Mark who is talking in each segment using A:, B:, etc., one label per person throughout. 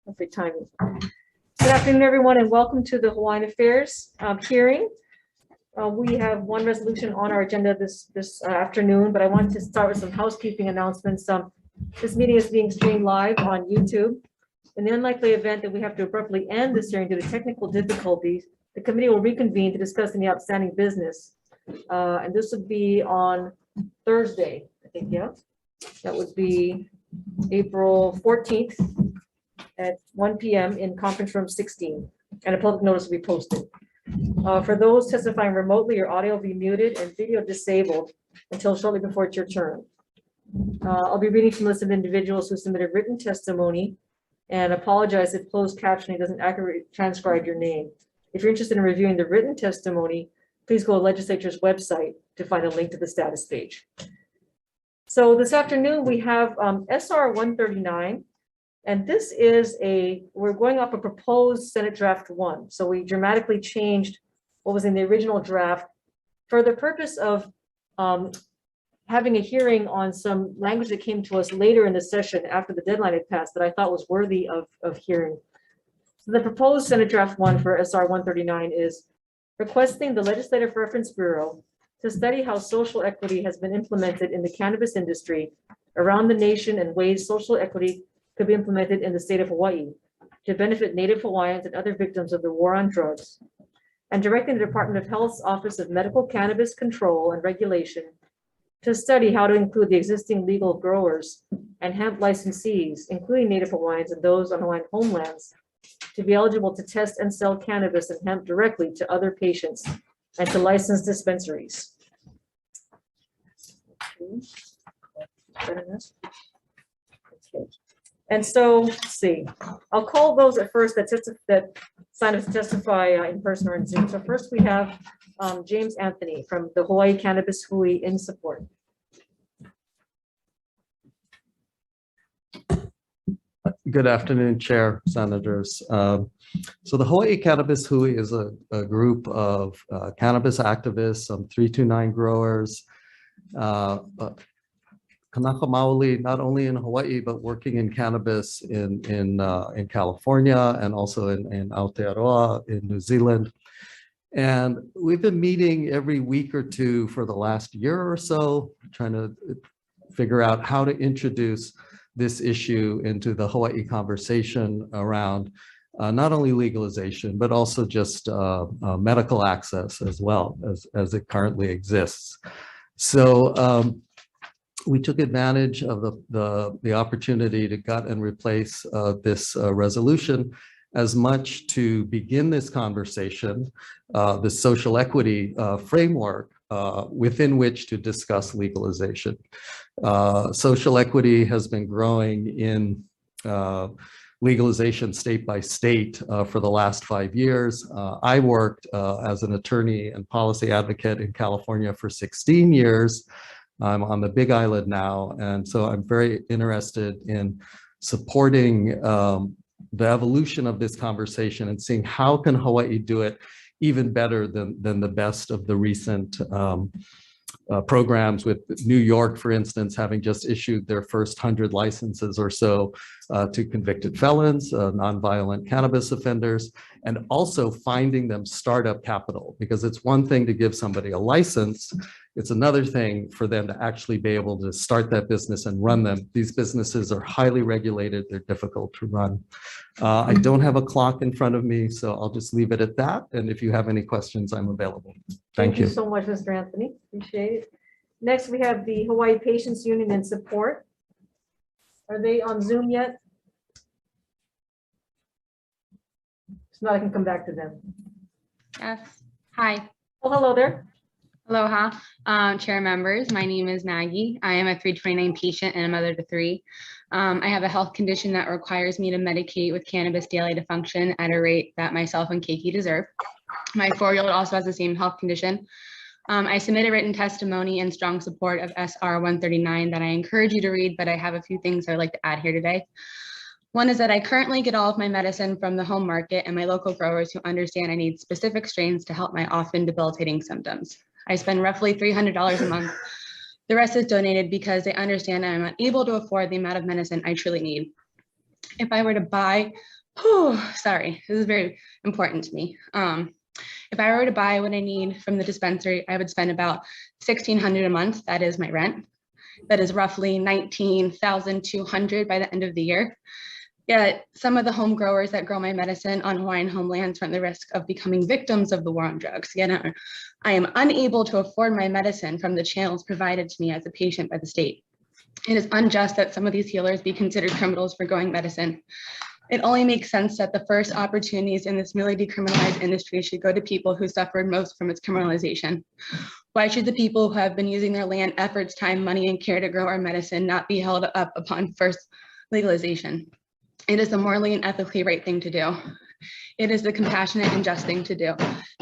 A: Perfect timing. Good afternoon, everyone, and welcome to the Hawaiian Affairs hearing. We have one resolution on our agenda this afternoon, but I wanted to start with some housekeeping announcements. This meeting is being streamed live on YouTube. In the unlikely event that we have to abruptly end this hearing due to technical difficulties, the committee will reconvene to discuss any outstanding business. And this would be on Thursday, I think, yeah. That would be April 14th at 1 p.m. in conference room 16, and a public notice will be posted. For those testifying remotely, your audio will be muted and video disabled until shortly before it's your turn. I'll be reading from a list of individuals who submitted written testimony and apologize if closed captioning doesn't accurately transcribe your name. If you're interested in reviewing the written testimony, please go to the legislature's website to find a link to the status page. So this afternoon we have SR 139, and this is we're going off a proposed Senate Draft 1. So we dramatically changed what was in the original draft for the purpose of having a hearing on some language that came to us later in the session after the deadline had passed that I thought was worthy of hearing. So the proposed Senate Draft 1 for SR 139 is requesting the Legislative Reference Bureau to study how social equity has been implemented in the cannabis industry around the nation and ways social equity could be implemented in the state of Hawaii to benefit Native Hawaiians and other victims of the war on drugs, and directing the Department of Health's Office of Medical Cannabis Control and Regulation to study how to include the existing legal growers and hemp licensees, including Native Hawaiians and those on Hawaiian homelands, to be eligible to test and sell cannabis and hemp directly to other patients and to licensed dispensaries. Okay. And so, let's see, I'll call those at first that sign up to testify in person or in Zoom. So first we have James Anthony from the Hawaii Cannabis Hui in support.
B: Good afternoon, Chair, Senators. So the Hawaii Cannabis Hui is a group of cannabis activists, some 329 growers, Kanaka Maoli, not only in Hawaii, but working in cannabis in California and also in Aotearoa in New Zealand. And we've been meeting every week or two for the last year or so, trying to figure out how to introduce this issue into the Hawaii conversation around not only legalization, but also just medical access as well as it currently exists. So we took advantage of the opportunity to gut and replace this resolution as much to begin this conversation, the social equity framework within which to discuss legalization. Social equity has been growing in legalization state by state for the last 5 years. I worked as an attorney and policy advocate in California for 16 years. I'm on the Big Island now, and so I'm very interested in supporting the evolution of this conversation and seeing how can Hawaii do it even better than the best of the recent programs, with New York, for instance, having just issued their first 100 licenses or so to convicted felons, nonviolent cannabis offenders, and also finding them startup capital, because it's one thing to give somebody a license. It's another thing for them to actually be able to start that business and run them. These businesses are highly regulated. They're difficult to run. I don't have a clock in front of me, so I'll just leave it at that. And if you have any questions, I'm available. Thank you.
A: Thank you so much, Mr. Anthony. Appreciate it. Next, we have the Hawaii Patients Union in support. Are they on Zoom yet? If not, I can come back to them.
C: Yes. Hi.
A: Oh, hello there.
C: Aloha, chair members. My name is Maggie. I am a 329 patient and a mother to 3. I have a health condition that requires me to medicate with cannabis daily to function at a rate that myself and Keiki deserve. My 4-year-old also has the same health condition. I submitted written testimony in strong support of SR 139 that I encourage you to read, but I have a few things I'd like to add here today. One is that I currently get all of my medicine from the home market and my local growers who understand I need specific strains to help my often debilitating symptoms. I spend roughly $300 a month. The rest is donated because they understand I'm unable to afford the amount of medicine I truly need. if I were to buy, sorry, this is very important to me. If I were to buy what I need from the dispensary, I would spend about $1,600 a month. That is my rent. That is roughly $19,200 by the end of the year. Yet some of the home growers that grow my medicine on Hawaiian homelands run the risk of becoming victims of the war on drugs. Again, I am unable to afford my medicine from the channels provided to me as a patient by the state. It is unjust that some of these healers be considered criminals for growing medicine. It only makes sense that the first opportunities in this newly decriminalized industry should go to people who suffered most from its criminalization. Why should the people who have been using their land, efforts, time, money, and care to grow our medicine not be held up upon first legalization? It is the morally and ethically right thing to do. It is the compassionate and just thing to do.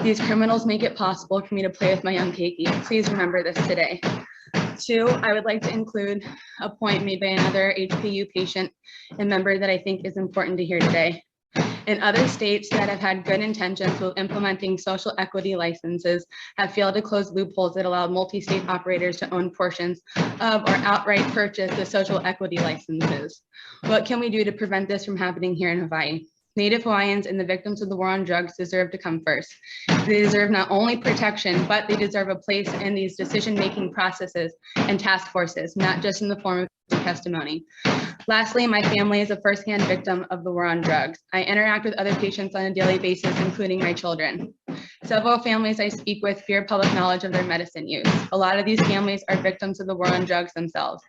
C: These criminals make it possible for me to play with my young keiki. Please remember this today. 2, I would like to include a point made by another HPU patient and member that I think is important to hear today. In other states that have had good intentions with implementing social equity licenses have failed to close loopholes that allow multi-state operators to own portions of or outright purchase the social equity licenses. What can we do to prevent this from happening here in Hawaii? Native Hawaiians and the victims of the war on drugs deserve to come first. They deserve not only protection, but they deserve a place in these decision-making processes and task forces, not just in the form of testimony. Lastly, my family is a firsthand victim of the war on drugs. I interact with other patients on a daily basis, including my children. Several families I speak with fear public knowledge of their medicine use. A lot of these families are victims of the war on drugs themselves.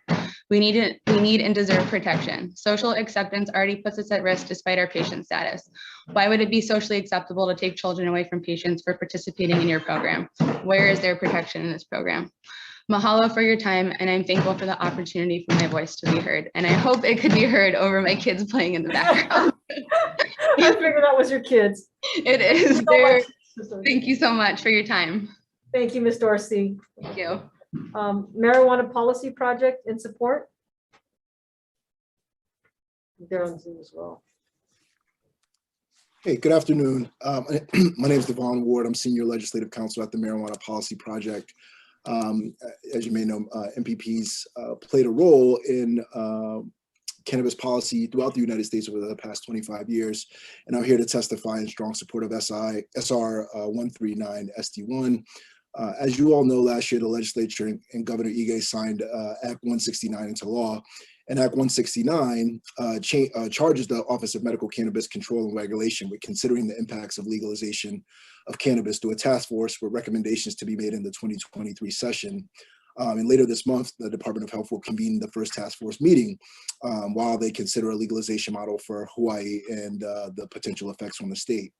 C: We need and deserve protection. Social acceptance already puts us at risk despite our patient status. Why would it be socially acceptable to take children away from patients for participating in your program? Where is their protection in this program? Mahalo for your time, and I'm thankful for the opportunity for my voice to be heard. And I hope it could be heard over my kids playing in the background.
A: I figured that was your kids.
C: It is. Thank you so much for your time.
A: Thank you, Ms. Dorsey.
C: Thank you.
A: Marijuana policy project in support. They're on Zoom as well.
D: Hey, good afternoon. My name is Devon Ward. I'm Senior Legislative Counsel at the Marijuana Policy Project. As you may know, MPPs played a role in cannabis policy throughout the United States over the past 25 years. And I'm here to testify in strong support of SR 139 SD1. As you all know, last year, the legislature and Governor Ige signed Act 169 into law. And Act 169 charges the Office of Medical Cannabis Control and Regulation with considering the impacts of legalization of cannabis to a task force with recommendations to be made in the 2023 session. And later this month, the Department of Health will convene the first task force meeting while they consider a legalization model for Hawaii and the potential effects on the state.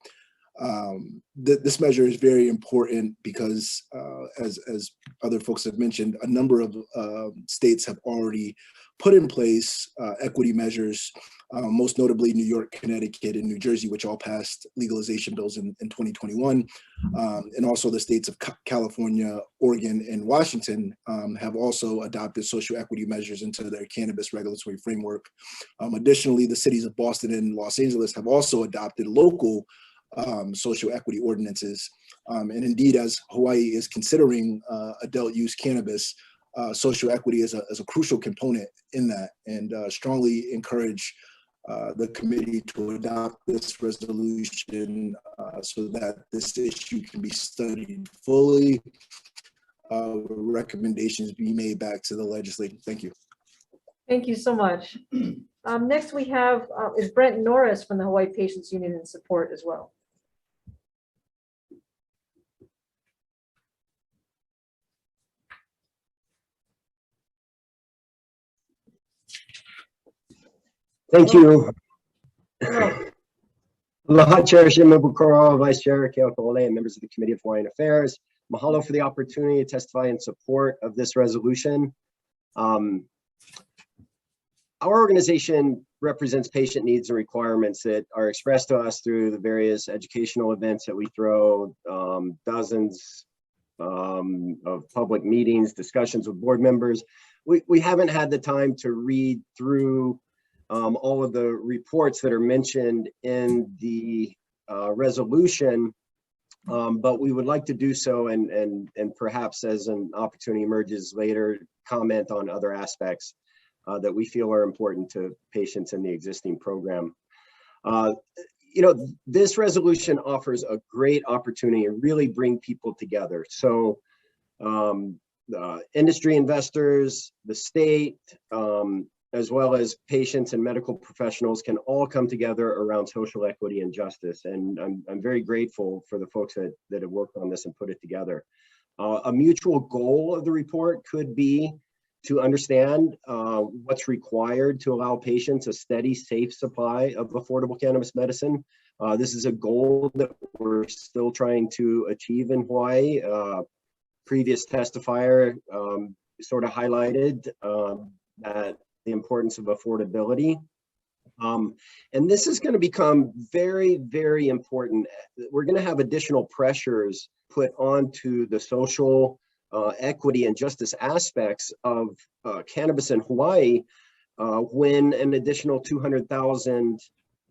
D: This measure is very important because, as other folks have mentioned, a number of states have already put in place equity measures, most notably New York, Connecticut, and New Jersey, which all passed legalization bills in 2021. And also the states of California, Oregon, and Washington have also adopted social equity measures into their cannabis regulatory framework. Additionally, the cities of Boston and Los Angeles have also adopted local social equity ordinances. And indeed, as Hawaii is considering adult use cannabis, social equity is a crucial component in that, and strongly encourage the committee to adopt this resolution so that this issue can be studied fully, recommendations be made back to the legislature. Thank you.
A: Thank you so much. Next we have is Brent Norris from the Hawaii Patients Union in support as well.
E: Thank you.
A: Hello.
E: Aloha, Chair Shimabukuro, Vice Chair Keokaole, and members of the Committee of Hawaiian Affairs. Mahalo for the opportunity to testify in support of this resolution. Our organization represents patient needs and requirements that are expressed to us through the various educational events that we throw, dozens of public meetings, discussions with board members. We haven't had the time to read through all of the reports that are mentioned in the resolution, but we would like to do so and perhaps as an opportunity emerges later, comment on other aspects. that we feel are important to patients in the existing program. This resolution offers a great opportunity to really bring people together. So industry investors, the state, as well as patients and medical professionals can all come together around social equity and justice. And I'm very grateful for the folks that have worked on this and put it together. A mutual goal of the report could be to understand what's required to allow patients a steady, safe supply of affordable cannabis medicine. This is a goal that we're still trying to achieve in Hawaii. Previous testifier sort of highlighted that the importance of affordability. And this is going to become very, very important. We're going to have additional pressures put onto the social equity and justice aspects of cannabis in Hawaii when an additional 200,000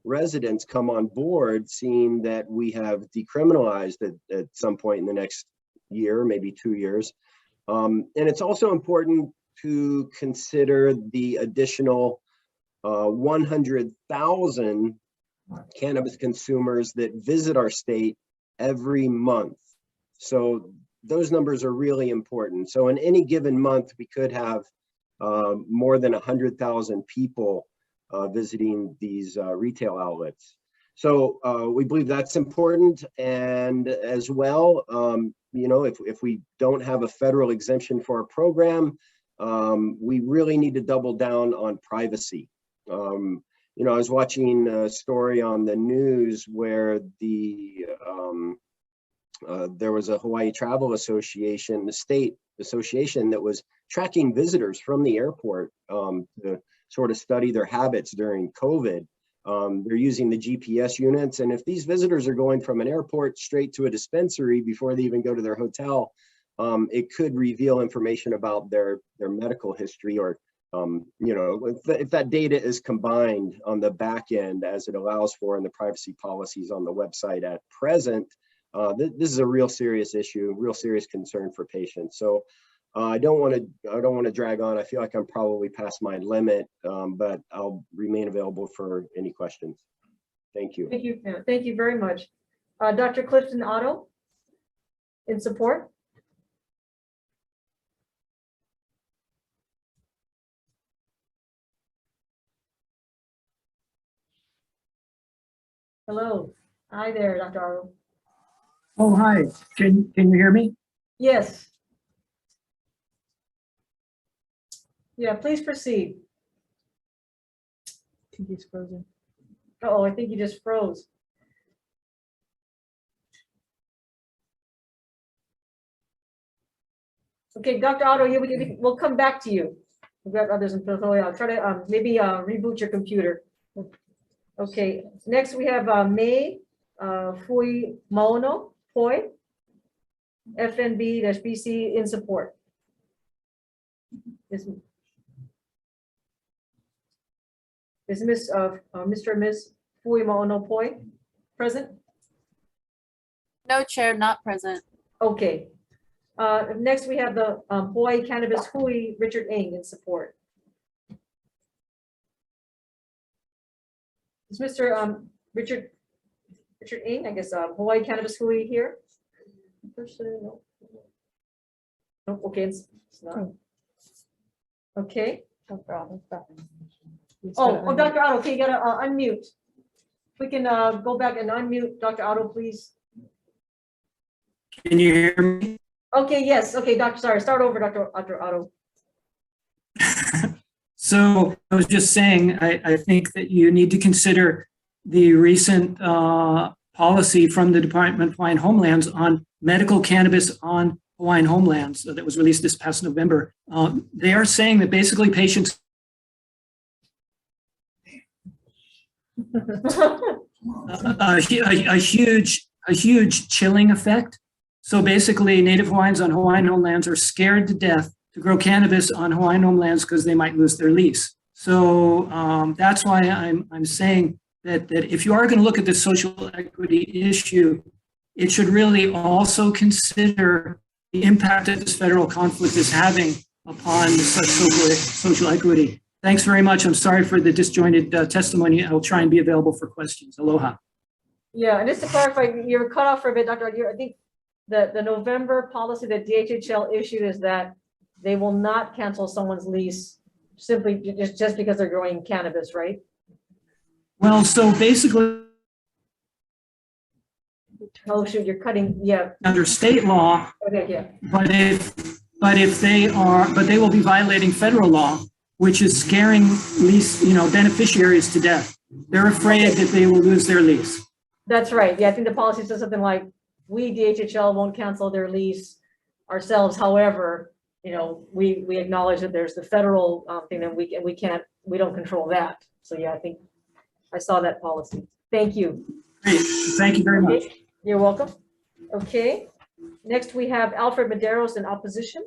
E: residents come on board, seeing that we have decriminalized at some point in the next year, maybe 2 years. And it's also important to consider the additional 100,000 cannabis consumers that visit our state every month. So those numbers are really important. So in any given month, we could have more than 100,000 people visiting these retail outlets. So we believe that's important. And as well, if we don't have a federal exemption for our program, we really need to double down on privacy. I was watching a story on the news where there was a Hawaii Travel Association, the state association, that was tracking visitors from the airport to sort of study their habits during COVID. They're using the GPS units, and if these visitors are going from an airport straight to a dispensary before they even go to their hotel, it could reveal information about their medical history, or if that data is combined on the back end as it allows for in the privacy policies on the website at present, this is a real serious issue, real serious concern for patients. So I don't want to drag on. I feel like I'm probably past my limit, but I'll remain available for any questions. Thank you.
A: Thank you. Thank you very much. Dr. Clifton Otto, in support. Hello. Hi there, Dr. Otto.
F: Oh, hi. Can you hear me?
A: Yes. Yeah, please proceed. I think he's frozen. Oh, I think he just froze. Okay, Dr. Otto, we'll come back to you. We've got others in portfolio. I'll try to maybe reboot your computer. Okay, next we have May Fui Maono Poi, FNB-BC in support. Is Mr. and Ms. Fui Maono Poi present?
G: No, Chair, not present.
A: Okay. Next we have the Hawaii Cannabis Hui Richard Ng in support. Is Mr. Richard Ng, I guess, Hawaii Cannabis Hui here? No. No, okay, it's not. Okay. Oh, Dr. Otto, okay, you gotta unmute. We can go back and unmute Dr. Otto, please.
F: Can you hear me?
A: Okay, yes, okay, sorry, start over, Dr. Otto.
F: So I was just saying, I think that you need to consider the recent policy from the Department of Hawaiian Homelands on medical cannabis on Hawaiian homelands that was released this past November. They are saying that basically patients a huge chilling effect. So basically, Native Hawaiians on Hawaiian homelands are scared to death to grow cannabis on Hawaiian homelands because they might lose their lease. So that's why I'm saying that if you are going to look at the social equity issue, it should really also consider the impact that this federal conflict is having upon such social equity. Thanks very much. I'm sorry for the disjointed testimony. I'll try and be available for questions. Aloha.
A: Yeah, and just to clarify, you're cut off for a bit, Dr. Aguirre. I think the November policy that DHHL issued is that they will not cancel someone's lease simply just because they're growing cannabis, right?
F: Well, so basically,
A: Oh, shoot, you're cutting, yeah,
F: under state law,
A: okay, yeah.
F: but they will be violating federal law, which is scaring beneficiaries to death. They're afraid that they will lose their lease.
A: That's right. Yeah, I think the policy says something like, we DHHL won't cancel their lease ourselves. However, we acknowledge that there's the federal thing that we don't control that. So yeah, I think I saw that policy. Thank you.
F: Great. Thank you very much.
A: You're welcome. Okay. Next, we have Alfred Medeiros in opposition.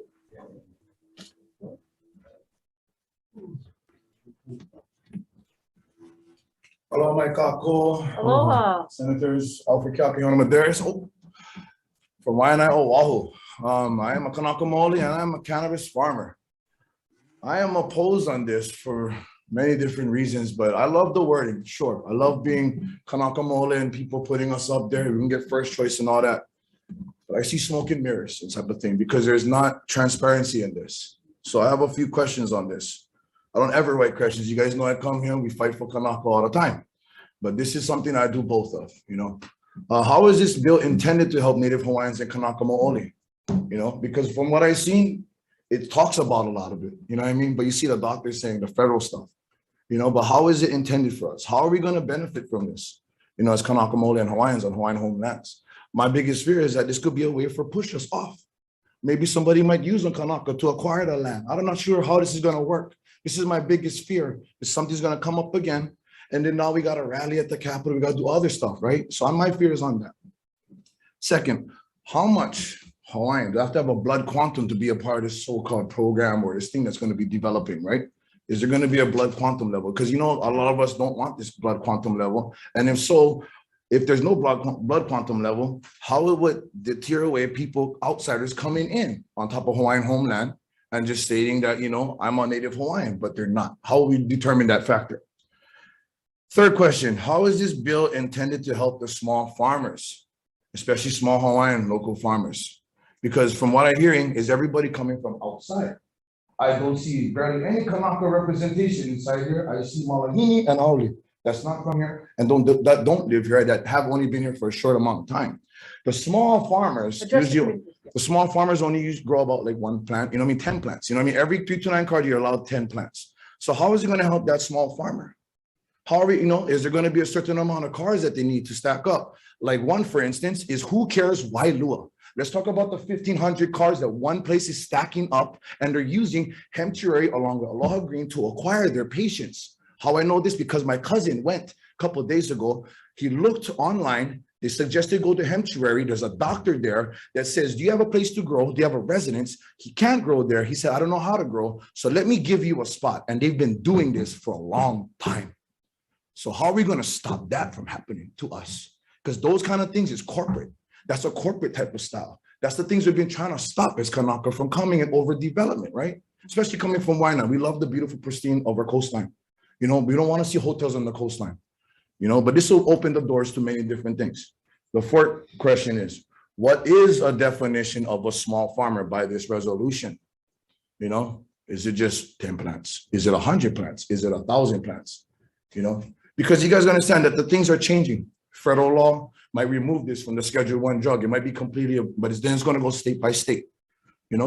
H: Hello, my kako.
A: Aloha.
H: Senators Alfred Medeiros from Waianae, Oahu. I am a Kanaka Maoli and I'm a cannabis farmer. I am opposed on this for many different reasons, but I love the wording. Sure, I love being Kanaka Maoli and people putting us up there. We can get first choice and all that. But I see smoke and mirrors, this type of thing, because there's not transparency in this. So I have a few questions on this. I don't ever write questions. You guys know I come here and we fight for Kanaka all the time. But this is something I do both of, How is this bill intended to help Native Hawaiians and Kanaka Maoli? Because from what I've seen, it talks about a lot of it, you know what I mean? But you see the doctors saying the federal stuff, but how is it intended for us? How are we going to benefit from this, as Kanaka Maoli and Hawaiians on Hawaiian homelands? My biggest fear is that this could be a way for push us off. Maybe somebody might use on Kanaka to acquire the land. I'm not sure how this is going to work. This is my biggest fear, is something's going to come up again. And then now we got to rally at the Capitol. We got to do other stuff, right? So my fear is on that. Second, how much Hawaiians have to have a blood quantum to be a part of this so-called program or this thing that's going to be developing, right? Is there going to be a blood quantum level? Because, a lot of us don't want this blood quantum level. And if so, if there's no blood quantum level, how it would deter away people, outsiders coming in on top of Hawaiian homeland and just stating that, I'm a Native Hawaiian, but they're not. How will we determine that factor? Third question, how is this bill intended to help the small farmers, especially small Hawaiian local farmers? Because from what I'm hearing is everybody coming from outside. I don't see barely any Kanaka representation inside here. I see Malahini and Auli. That's not from here and don't live here, that have only been here for a short amount of time. The small farmers, the small farmers only grow about like one plant, 10 plants. Every 3 to 9 card, you're allowed 10 plants. So how is it going to help that small farmer? How are we, is there going to be a certain amount of cars that they need to stack up? Like one, for instance, is who cares why Lua? Let's talk about the 1,500 cars that one place is stacking up and they're using hemp cherry along with Aloha Green to acquire their patients. How I know this? Because my cousin went a couple of days ago. He looked online. They suggested go to hemp cherry. There's a doctor there that says, do you have a place to grow? Do you have a residence? He can't grow there. He said, I don't know how to grow. So let me give you a spot. And they've been doing this for a long time. So how are we going to stop that from happening to us? Because those kind of things is corporate. That's a corporate type of style. That's the things we've been trying to stop as Kanaka from coming in overdevelopment, right? Especially coming from Waianae. We love the beautiful pristine of our coastline. We don't want to see hotels on the coastline, but this will open the doors to many different things. The fourth question is, what is a definition of a small farmer by this resolution? Is it just 10 plants? Is it 100 plants? Is it 1,000 plants? Because you guys understand that the things are changing. Federal law might remove this from the Schedule 1 drug. It might be completely, but then it's going to go state by state.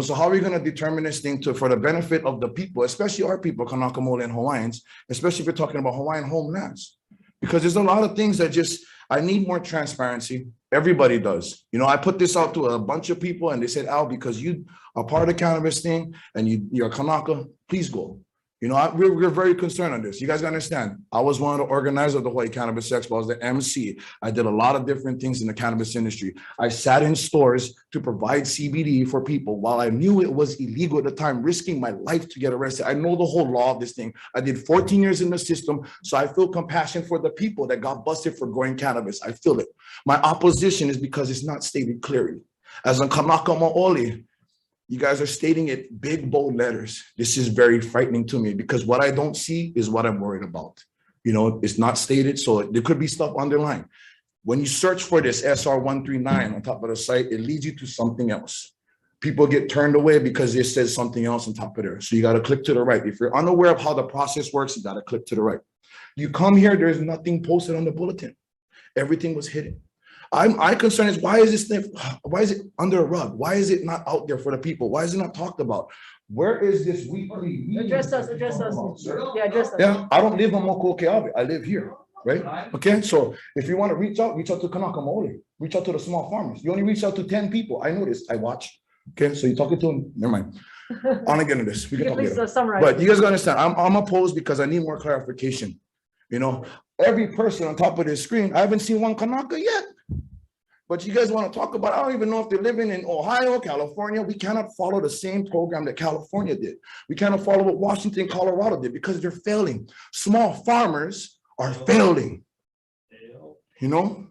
H: So how are we going to determine this thing for the benefit of the people, especially our people, Kanaka Maoli and Hawaiians, especially if we're talking about Hawaiian homelands? Because there's a lot of things that I need more transparency. Everybody does. I put this out to a bunch of people and they said, Al, because you are part of the cannabis thing and you're Kanaka, please go. We're very concerned on this. You guys understand. I was one of the organizers of the Hawaii Cannabis Expo. I was the MC. I did a lot of different things in the cannabis industry. I sat in stores to provide CBD for people while I knew it was illegal at the time, risking my life to get arrested. I know the whole law of this thing. I did 14 years in the system, so I feel compassion for the people that got busted for growing cannabis. I feel it. My opposition is because it's not stated clearly. As a Kanaka Maoli, You guys are stating it big, bold letters. This is very frightening to me because what I don't see is what I'm worried about. You know, it's not stated, so there could be stuff underlined. When you search for this SR 139 on top of the site, it leads you to something else. People get turned away because it says something else on top of there. So you got to click to the right. If you're unaware of how the process works, you got to click to the right. You come here, there's nothing posted on the bulletin. Everything was hidden. My concern is why is it under a rug? Why is it not out there for the people? Why is it not talked about? Where is this weekly meeting?
A: Address us. Yeah, address us.
H: Yeah, I don't live on Moko Keawe. I live here, right? Okay, so if you want to reach out to Kanaka Maoli, reach out to the small farmers. You only reach out to 10 people. I know this, I watch. Okay, so you're talking to them, never mind. I want to get into this. We can talk later.
A: Summarize.
H: But you guys gotta understand, I'm opposed because I need more clarification. You know, every person on top of this screen, I haven't seen one Kanaka yet. But you guys want to talk about, I don't even know if they're living in Ohio, California. We cannot follow the same program that California did. We cannot follow what Washington, Colorado did because they're failing. Small farmers are failing, you know?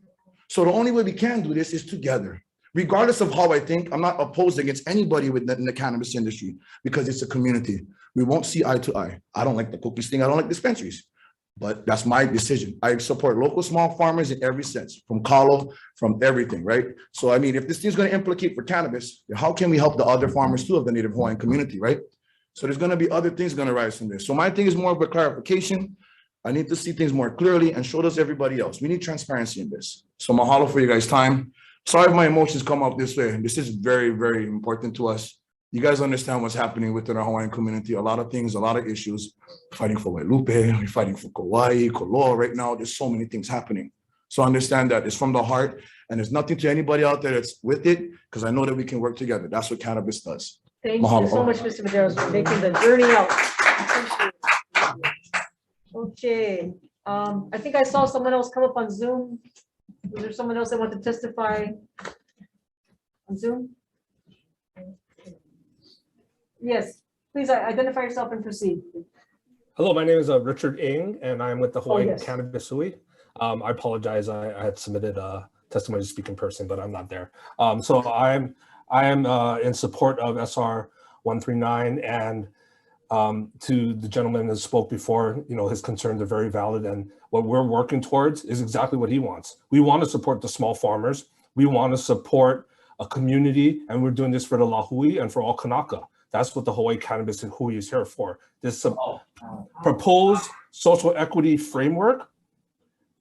H: So the only way we can do this is together. Regardless of how I think, I'm not opposed against anybody in the cannabis industry because it's a community. We won't see eye to eye. I don't like the cookies thing. I don't like dispensaries. But that's my decision. I support local small farmers in every sense, from kalo, from everything, right? So, I mean, if this thing's going to implicate for cannabis, how can we help the other farmers too of the Native Hawaiian community, right? So there's going to be other things going to rise from this. So my thing is more of a clarification. I need to see things more clearly and show us everybody else. We need transparency in this. So mahalo for you guys' time. Sorry if my emotions come up this way. This is very, very important to us. You guys understand what's happening within our Hawaiian community. A lot of things, a lot of issues. Fighting for Wailupe, we're fighting for Kauai, Koloa right now. There's so many things happening. So understand that it's from the heart and there's nothing to anybody out there that's with it because I know that we can work together. That's what cannabis does.
A: Thank
H: Mahalo.
A: you so much, Mr. Medeiros, for making the journey out. Okay, I think I saw someone else come up on Zoom. Was there someone else that wanted to testify on Zoom? Yes, please identify yourself and proceed.
I: Hello, my name is Richard Ng, and I'm with the Hawaii
A: yes.
I: Cannabis Hui. I apologize, I had submitted a testimony to speak in person, but I'm not there. So I am in support of SR 139, and to the gentleman that spoke before, you know, his concerns are very valid, and what we're working towards is exactly what he wants. We want to support the small farmers. We want to support a community, and we're doing this for the Lahui and for all Kanaka. That's what the Hawaii Cannabis and Hui is here for. This proposed social equity framework,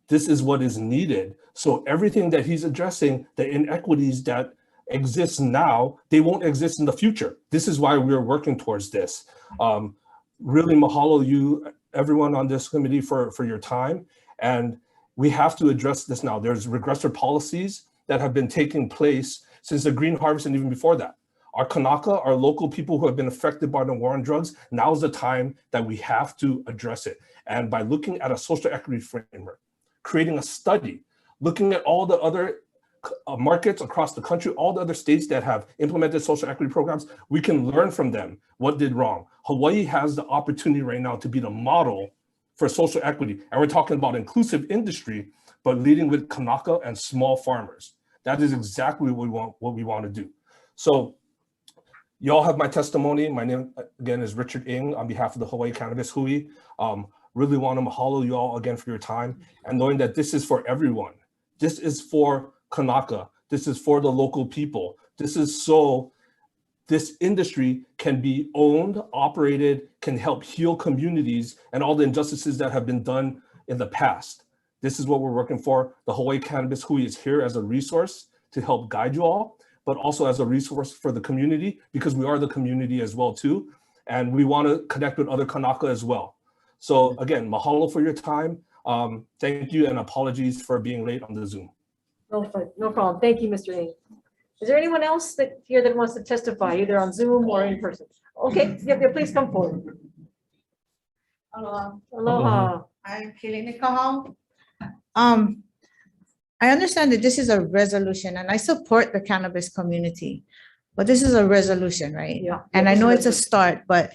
I: this is what is needed. So everything that he's addressing, the inequities that exist now, they won't exist in the future. This is why we're working towards this. Really mahalo you, everyone on this committee for your time. And we have to address this now. There's regressive policies that have been taking place since the green harvest and even before that. Our Kanaka, our local people who have been affected by the war on drugs, now's the time that we have to address it. And by looking at a social equity framework, creating a study, looking at all the other markets across the country, all the other states that have implemented social equity programs, we can learn from them what did wrong. Hawaii has the opportunity right now to be the model for social equity. And we're talking about inclusive industry, but leading with Kanaka and small farmers. That is exactly what we want to do. So y'all have my testimony. My name, again, is Richard Ng on behalf of the Hawaii Cannabis Hui. Really want to mahalo you all again for your time and knowing that this is for everyone. This is for Kanaka. This is for the local people. This is so this industry can be owned, operated, can help heal communities and all the injustices that have been done in the past. This is what we're working for. The Hawaii Cannabis Hui is here as a resource to help guide you all, but also as a resource for the community because we are the community as well too. And we want to connect with other Kanaka as well. So again, mahalo for your time. Thank you and apologies for being late on the Zoom.
A: No problem. Thank you, Mr. Ng. Is there anyone else here that wants to testify either on Zoom or in person? Okay, yeah, please come forward.
J: Aloha.
A: Aloha.
J: I'm Kilini Kahau. I understand that this is a resolution and I support the cannabis community, but this is a resolution, right?
A: Yeah.
J: And I know it's a start, but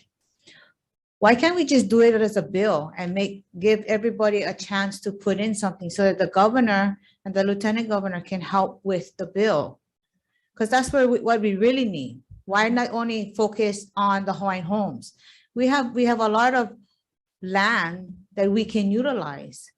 J: why can't we just do it as a bill and give everybody a chance to put in something so that the governor and the lieutenant governor can help with the bill? Because that's what we really need. Why not only focus on the Hawaiian homes? We have a lot of land that we can utilize.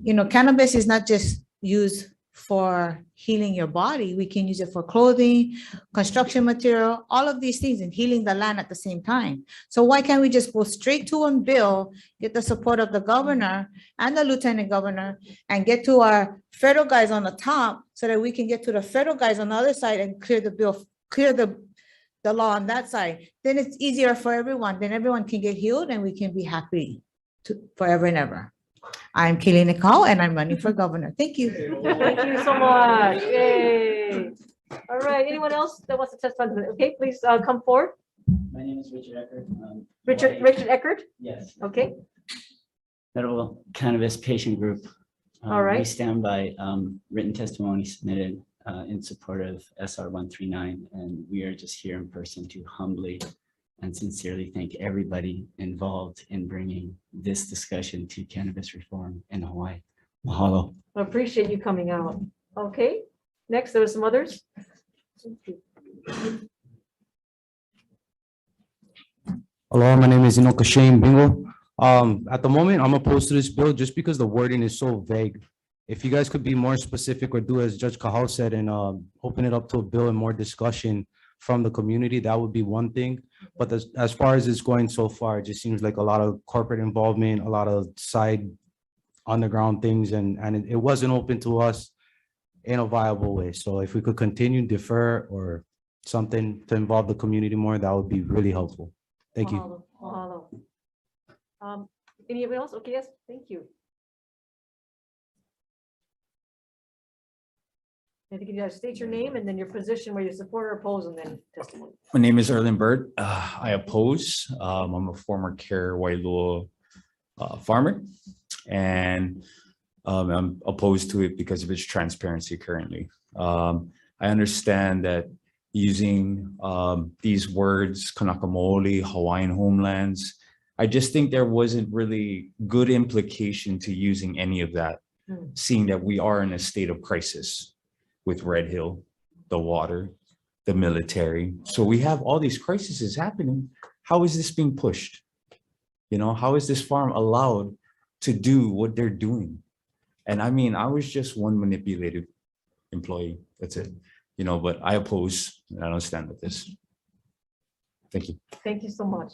J: You know, cannabis is not just used for healing your body. We can use it for clothing, construction material, all of these things, and healing the land at the same time. So why can't we just go straight to one bill, get the support of the governor and the lieutenant governor, and get to our federal guys on the top so that we can get to the federal guys on the other side and clear the bill, clear the law on that side? Then it's easier for everyone. Then everyone can get healed and we can be happy forever and ever. I'm Kaylee Nicole and I'm running for governor. Thank you.
A: Thank you so much. Yay. All right, anyone else that wants to testify? Okay, please come forward.
K: My name is Richard Eckert.
A: Richard Eckert?
K: Yes.
A: Okay,
K: Federal Cannabis Patient Group.
A: All right.
K: We stand by written testimony submitted in support of SR 139, and we are just here in person to humbly and sincerely thank everybody involved in bringing this discussion to cannabis reform in Hawaii. Mahalo.
A: I appreciate you coming out. Okay, next, there were some others.
L: Hello, my name is Inoka Shane Bingo. At the moment, I'm opposed to this bill just because the wording is so vague. If you guys could be more specific or do as Judge Kahal said and open it up to a bill and more discussion from the community, that would be one thing. But as far as it's going so far, it just seems like a lot of corporate involvement, a lot of side underground things, and it wasn't open to us in a viable way. So if we could continue, defer, or something to involve the community more, that would be really helpful. Thank you.
A: Mahalo. Anyone else? Okay, yes, thank you. I think you guys state your name and then your position where you support or oppose and then testimony.
M: My name is Erlen Bird. I oppose. I'm a former Care Wailua farmer, and I'm opposed to it because of its transparency currently. I understand that using these words, Kanakamoli, Hawaiian homelands, I just think there wasn't really good implication to using any of that, seeing that we are in a state of crisis with Red Hill, the water, the military. So we have all these crises happening. How is this being pushed? You know, how is this farm allowed to do what they're doing? And I mean, I was just one manipulative employee. That's it. You know, but I oppose, and I don't stand with this. Thank you.
A: Thank you so much.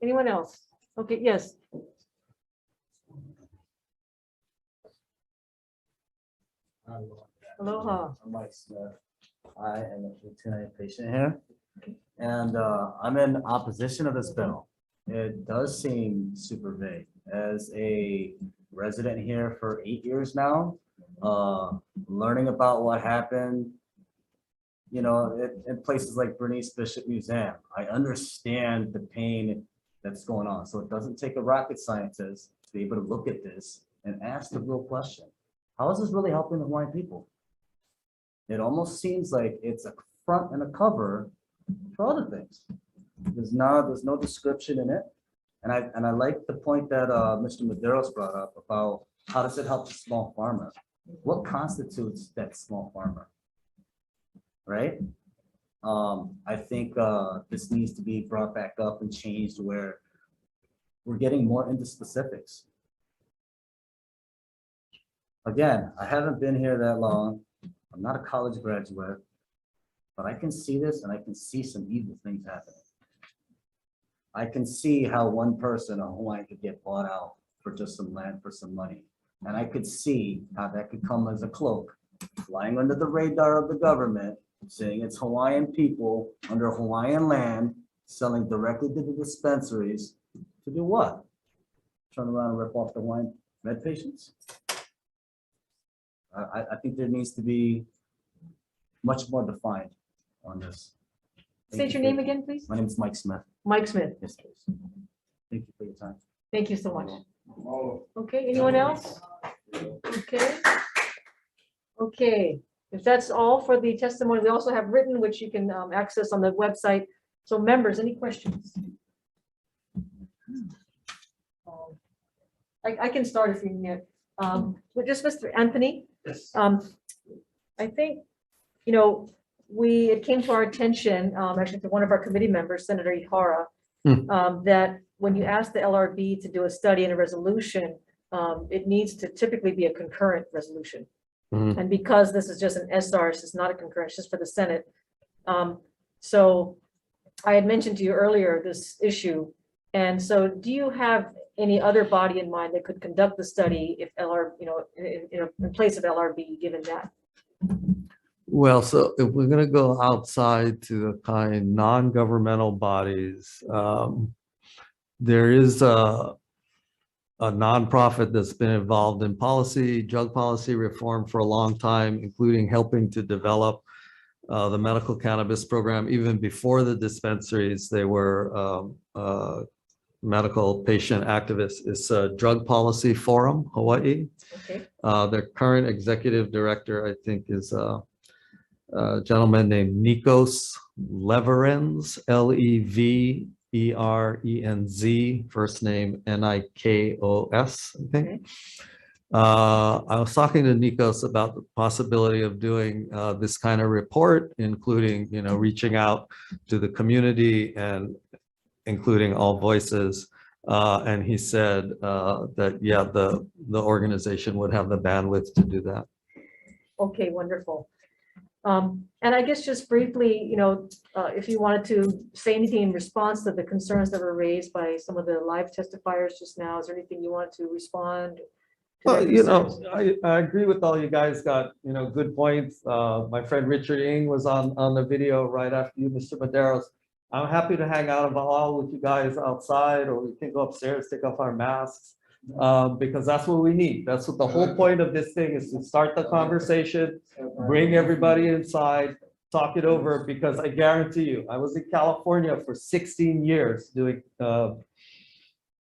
A: Anyone else? Okay, yes. Aloha.
N: I'm Mike Smith. I am a lieutenant patient here, and I'm in opposition of this bill. It does seem super vague. As a resident here for 8 years now, learning about what happened, you know, in places like Bernice Bishop Museum, I understand the pain that's going on. So it doesn't take a rocket scientist to be able to look at this and ask the real question. How is this really helping the Hawaiian people? It almost seems like it's a front and a cover for other things. There's no description in it. And I like the point that Mr. Medeiros brought up about how does it help the small farmer? What constitutes that small farmer? Right? I think this needs to be brought back up and changed where we're getting more into specifics. Again, I haven't been here that long. I'm not a college graduate, but I can see this and I can see some evil things happening. I can see how one person, a Hawaiian, could get bought out for just some land for some money. And I could see how that could come as a cloak, flying under the radar of the government, saying it's Hawaiian people under Hawaiian land, selling directly to the dispensaries to do what? Turn around and rip off the Hawaiian med patients? I think there needs to be much more defined on this.
A: State your name again, please.
N: My name is Mike Smith.
A: Mike Smith.
N: Yes, please. Thank you for your time.
A: Thank you so much. Okay, anyone else? Okay. Okay, if that's all for the testimony, we also have written, which you can access on the website. So members, any questions? I can start if you need. With just Mr. Anthony.
H: Yes.
A: I think, you know, it came to our attention, actually to one of our committee members, Senator Ihara, that when you ask the LRB to do a study and a resolution, it needs to typically be a concurrent resolution. And because this is just an SR, this is not a concurrent, it's just for the Senate. So I had mentioned to you earlier this issue. And so do you have any other body in mind that could conduct the study if in place of LRB, given that?
B: Well, so if we're going to go outside to the kind non-governmental bodies, there is a nonprofit that's been involved in drug policy reform for a long time, including helping to develop the medical cannabis program. Even before the dispensaries, they were medical patient activists. It's a Drug Policy Forum, Hawaii.
A: Okay.
B: Their current executive director, I think, is a gentleman named Nikos Leverenz, Leverenz, first name Nikos, I think.
A: Okay.
B: I was talking to Nikos about the possibility of doing this kind of report, including, reaching out to the community and including all voices. And he said that, yeah, the organization would have the bandwidth to do that.
A: Okay, wonderful. And I guess just briefly, if you wanted to say anything in response to the concerns that were raised by some of the live testifiers just now, is there anything you want to respond?
B: Well, I agree with all you guys got, good points. My friend Richard Ng was on the video right after you, Mr. Medeiros. I'm happy to hang out with you guys outside, or we can go upstairs, take off our masks, because that's what we need. That's what the whole point of this thing is, to start the conversation, bring everybody inside, talk it over, because I guarantee you, I was in California for 16 years doing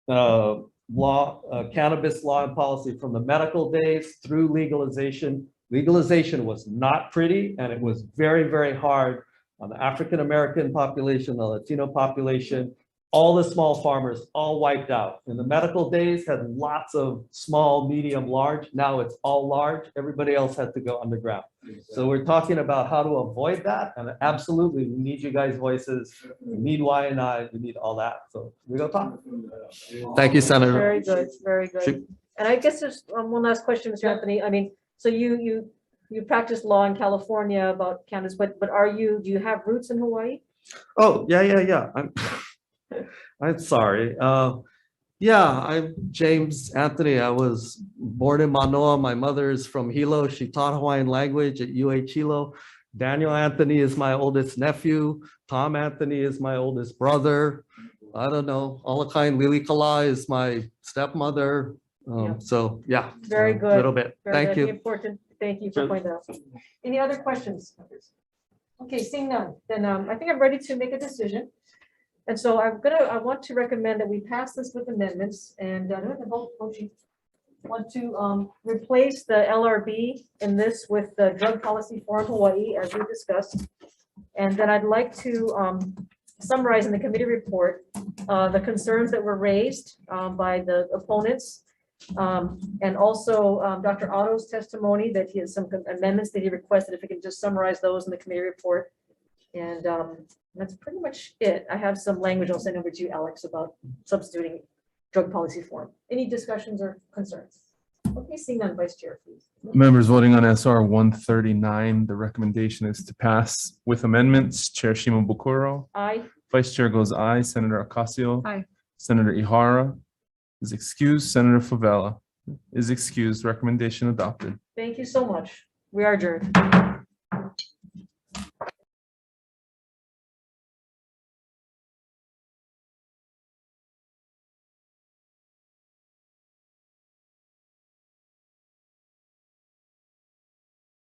B: cannabis law and policy, from the medical days through legalization. Legalization was not pretty, and it was very, very hard on the African-American population, the Latino population, all the small farmers, all wiped out. In the medical days, had lots of small, medium, large. Now it's all large. Everybody else had to go underground. So we're talking about how to avoid that. And absolutely, we need you guys' voices. We need Y&I, we need all that. So we're gonna talk. Thank you, Senator.
A: Very good, very good. And I guess there's one last question, Mr. Anthony. I mean, so you practice law in California about cannabis, but do you have roots in Hawaii?
B: Oh, yeah. I'm sorry. I'm James Anthony. I was born in Manoa. My mother is from Hilo. She taught Hawaiian language at UH Hilo. Daniel Anthony is my oldest nephew. Tom Anthony is my oldest brother. I don't know. Olakain Lilikala is my stepmother. So yeah.
A: Very good.
B: A little bit.
A: Very
B: Thank
A: good.
B: you.
A: Important. Thank you for pointing out. Any other questions? Okay, seeing none, then I think I'm ready to make a decision. And so I want to recommend that we pass this with amendments, and want to replace the LRB in this with the Drug Policy Forum Hawaii, as we discussed. And then I'd like to summarize in the committee report the concerns that were raised by the opponents, and also Dr. Otto's testimony, that he has some amendments that he requested, if we can just summarize those in the committee report. And that's pretty much it. I have some language I'll send over to you, Alex, about substituting Drug Policy Forum. Any discussions or concerns? Okay, seeing none, Vice Chair, please.
O: Members voting on SR 139, the recommendation is to pass with amendments. Chair Shimabukuro.
A: Aye.
O: Vice Chair goes aye. Senator Ocasio.
A: Aye.
O: Senator Ihara is excused. Senator Favela is excused. Recommendation adopted.
A: Thank you so much. We are adjourned.